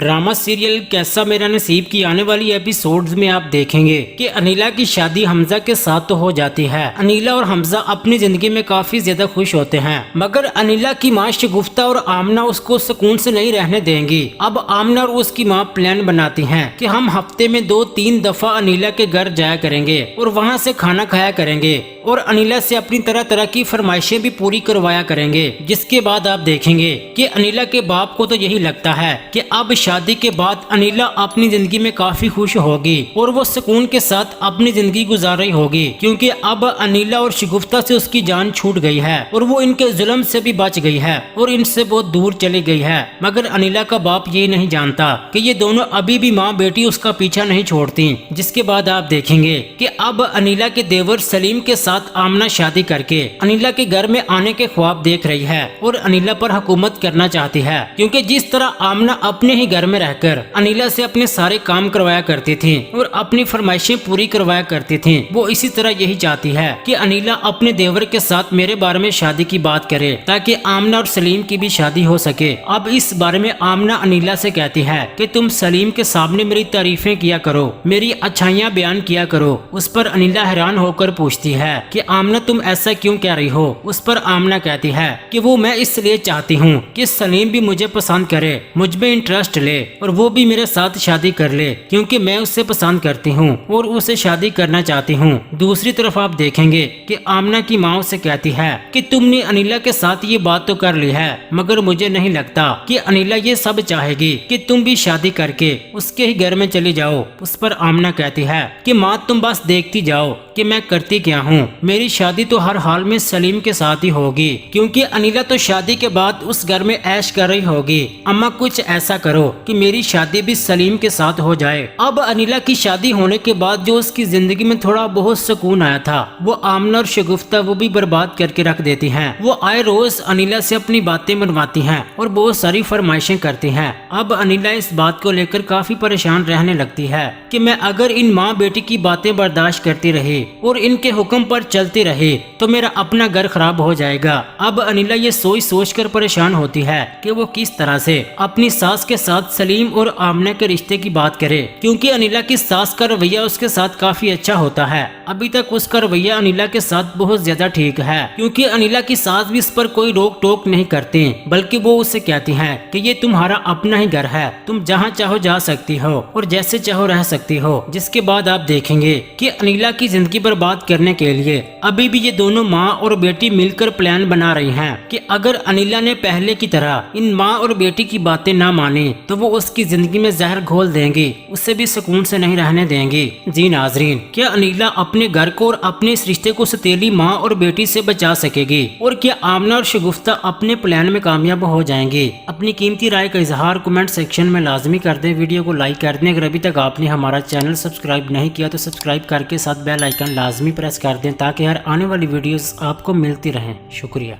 Drama serial कैसा मेरा नसीब की आने वाली एपिसोड्स में आप देखेंगे कि अनिला की शादी हमजा के साथ तो हो जाती है। अनिला और हमजा अपनी जिंदगी में काफी ज्यादा खुश होते हैं, मगर अनिला की माँ शगुफ्ता और आमना उसको सुकून से नहीं रहने देंगी। अब आमना और उसकी माँ प्लान बनाती हैं कि हम हफ्ते में 2-3 दफा अनिला के घर जाया करेंगे और वहाँ से खाना खाया करेंगे और अनिला से अपनी तरह तरह की फरमाइशें भी पूरी करवाया करेंगे। जिसके बाद आप देखेंगे कि अनिला के बाप को तो यही लगता है कि अब शादी के बाद अनिला अपनी जिंदगी में काफी खुश होगी और वो सुकून के साथ अपनी जिंदगी गुजार रही होगी, क्योंकि अब अनिला और शगुफ्ता से उसकी जान छूट गई है और वो इनके जुल्म से भी बच गई है और इनसे बहुत दूर चली गई है। मगर अनिला का बाप ये नहीं जानता कि ये दोनों अभी भी माँ बेटी उसका पीछा नहीं छोड़ती। जिसके बाद आप देखेंगे कि अब अनिला के देवर सलीम के साथ आमना शादी करके अनिला के घर में आने के ख्वाब देख रही है और अनिला पर हुकूमत करना चाहती है, क्योंकि जिस तरह आमना अपने ही घर में रहकर अनिला से अपने सारे काम करवाया करती थी और अपनी फरमाइशें पूरी करवाया करती थी, वो इसी तरह यही चाहती है कि अनिला अपने देवर के साथ मेरे बारे में शादी की बात करे ताकि आमना और सलीम की भी शादी हो सके। अब इस बारे में आमना अनिला से कहती है कि तुम सलीम के सामने मेरी तारीफें किया करो, मेरी अच्छाइयाँ बयान किया करो। उस पर अनिला हैरान होकर पूछती है कि आमना तुम ऐसा क्यों कह रही हो। उस पर आमना कहती है कि वो मैं इसलिए चाहती हूँ कि सलीम भी मुझे पसंद करे, मुझ में इंटरेस्ट ले और वो भी मेरे साथ शादी कर ले, क्योंकि मैं उससे पसंद करती हूँ और उसे शादी करना चाहती हूँ। दूसरी तरफ आप देखेंगे कि आमना की माँ उसे कहती है कि तुमने अनिला के साथ ये बात तो कर ली है, मगर मुझे नहीं लगता कि अनिला ये सब चाहेगी कि तुम भी शादी करके उसके ही घर में चली जाओ। उस पर आमना कहती है कि माँ तुम बस देखती जाओ कि मैं करती क्या हूँ, मेरी शादी तो हर हाल में सलीम के साथ ही होगी, क्योंकि अनिला तो शादी के बाद उस घर में ऐश कर रही होगी। अम्मा कुछ ऐसा करो कि मेरी शादी भी सलीम के साथ हो जाए। अब अनिला की शादी होने के बाद जो उसकी जिंदगी में थोड़ा बहुत सुकून आया था, वो आमना और शगुफ्ता वो भी बर्बाद करके रख देती हैं। वो आए रोज अनिला से अपनी बातें मनवाती हैं और बहुत सारी फरमाइशें करती हैं। अब अनिला इस बात को लेकर काफी परेशान रहने लगती है कि मैं अगर इन माँ बेटी की बातें बर्दाश्त करती रही और इनके हुक्म पर चलती रही तो मेरा अपना घर खराब हो जाएगा। अब अनिला ये सोच कर परेशान होती है कि वो किस तरह से अपनी सास के साथ सलीम और आमना के रिश्ते की बात करे, क्योंकि अनिला की सास का रवैया उसके साथ काफी अच्छा होता है। अभी तक उसका रवैया अनिला के साथ बहुत ज्यादा ठीक है, क्योंकि अनिला की सास भी इस पर कोई रोक टोक नहीं करती, बल्कि वो उससे कहती है कि ये तुम्हारा अपना ही घर है, तुम जहाँ चाहो जा सकती हो और जैसे चाहो रह सकती हो। जिसके बाद आप देखेंगे कि अनिला की जिंदगी बर्बाद करने के लिए अभी भी ये दोनों माँ और बेटी मिलकर प्लान बना रही हैं कि अगर अनिला ने पहले की तरह इन माँ और बेटी की बातें ना मानी तो वो उसकी जिंदगी में जहर घोल देंगी, उससे भी सुकून से नहीं रहने देंगी। जी नाजरीन, क्या अनिला अपने घर को और अपने इस रिश्ते को सतीली माँ और बेटी से बचा सकेगी, और क्या आमना और शगुफ्ता अपने प्लान में कामयाब हो जाएंगी? अपनी कीमती राय का इजहार कमेंट सेक्शन में लाजमी कर दे। वीडियो को लाइक कर दें। अगर अभी तक आपने हमारा चैनल सब्सक्राइब नहीं किया तो सब्सक्राइब करके साथ बेल आइकन लाजमी प्रेस कर दें ताकि हर आने वाली वीडियोस आपको मिलती रहें। शुक्रिया।